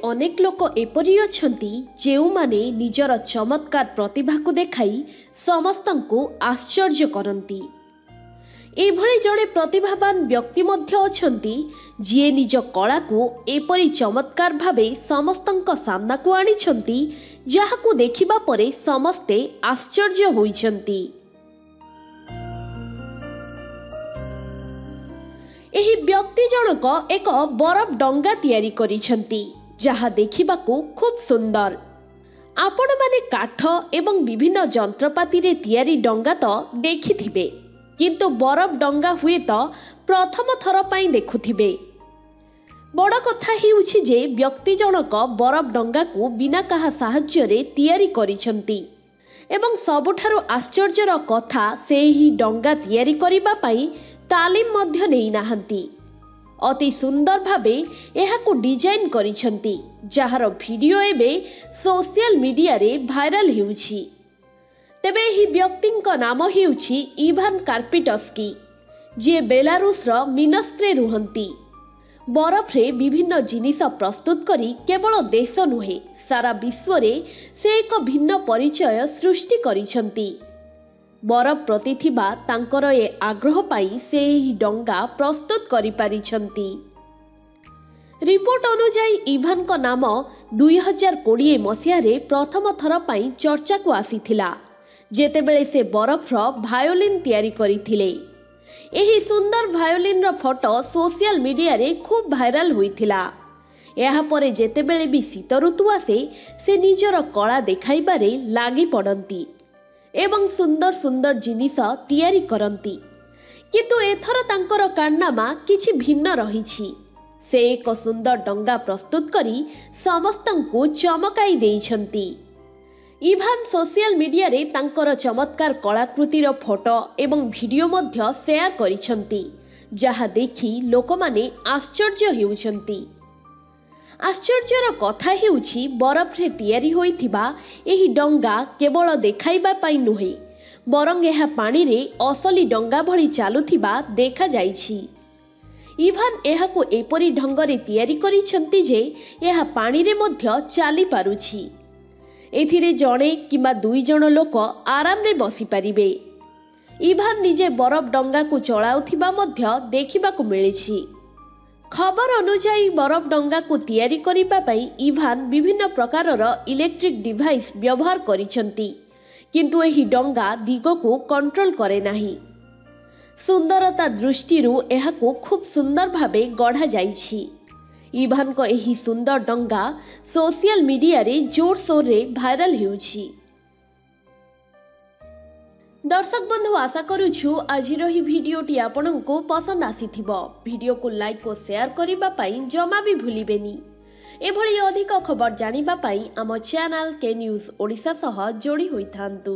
अनेक लोक एपरी अछंती जेउमाने निजर चमत्कार प्रतिभा को देखाई समस्तंकु आश्चर्य करंती। एभली जड़े प्रतिभावान व्यक्ति मध्य अछंती जे निज कला को एपरी चमत्कार भावे समस्तंक सामना को आनिछंती जाहाकु देखिबा परे समस्ते आश्चर्य होइछंती। एही व्यक्ति जनक एक बरफ डंगा तैयारी करिछंती जहा देखिबाकू खूब सुंदर। आपण माने काठ एवं विभिन्न जंत्रपाती रे तैयारी डंगा तो देखिथिबे, किंतु बरफ डंगा हुए तो प्रथम थर पाई देखुथिबे। बड़ कथा हेउछि जे व्यक्ति जनक बरफ डंगा को बिना कहा साहाय्य रे तैयारी करिछंती एवं सबुठारु आश्चर्यर कथा से ही डंगा तैयारी करिबा पाई तालीम मध्य नहीं नाहंती। अति सुंदर भावे एहाकु डिजाइन करिछंती जहार वीडियो एबे सोशल मीडिया रे भाइराल हेउछि। तेबे एही व्यक्तिंक नाम हेउछि इवान कार्पिटस्की, जे बेलारूस रो मिन्स्क रे रुहंती। बरफ रे विभिन्न जिनिस प्रस्तुत करी केवल देश नुहे सारा विश्व रे से एक भिन्न परिचय सृष्टि करिछंती। बरफ प्रति थिबा तांकर ए आग्रह पाई से ही डंगा प्रस्तुत करि पारिछंती। रिपोर्ट अनुसार इवान को नाम 2020 मसीह रे प्रथम थर पाई चर्चा को आसीथिला जेतेबेले से बरफ रो भायोलिन तैयारी करिथिले। एही सुंदर भायोलिन रो फोटो सोशल मीडिया रे खूब भाइराल होइथिला। एहा परे जेतेबेले भी शीत ऋतु आसे से निजर कला देखाइबारे लागि पड़ंती एवं सुंदर सुंदर जिनिस तैयारी करंती, किंतु एथर तांकर कारनामा किछि भिन्न रहिछि। से एक सुंदर डंगा प्रस्तुत करी समस्तंकु चमकाई देइछंती। इवान सोशल मीडिया रे तांकर चमत्कार कलाकृतिर फोटो एवं वीडियो मध्य शेयर करिछंती जहा देखि लोकमाने आश्चर्य हेउछंती। आश्चर्यर कथा हेउछि बरफ रे तैयारी होइथिबा एही डंगा केवल देखाइबा पाई नुहे बरंग एहा पानी रे असली डंगा भली चालुथिबा देखा जाइछि। इवान एहाकु एपरी ढंगरे तैयारी करिछंती जे एहा पानी रे मध्य चाली पारुछि। एथिरे जणे किंबा दुई जण लोक आराम रे बसी पारिबे। इवान निजे बरफ डंगा को चलाउथिबा मध्य देखिबाकू मिलिछि। खबर अनुसार बरफ डंगा को तैयारी करिबा पाई इवान विभिन्न प्रकारर इलेक्ट्रिक डिवाइस व्यवहार करिछंती, किंतु एही डंगा दिग को कंट्रोल करे नाही। सुंदरता दृष्टिरू एहाको खूब सुंदर भावे गढ़ा जाइछि। इवान को एही सुंदर डंगा सोशल मीडिया रे जोर शोर रे भाइराल हेउछि। दर्शक बंधु आशा करूछु आजिर ही वीडियोटी आपनको पसंद आसीथिबो। वीडियो को लाइक और शेयर करिबा पाई जमा भी भूलिबेनी। एभली अधिक खबर जानिबा पाई आम चैनल के न्यूज ओडिशा सह जोड़ी होइथांतु।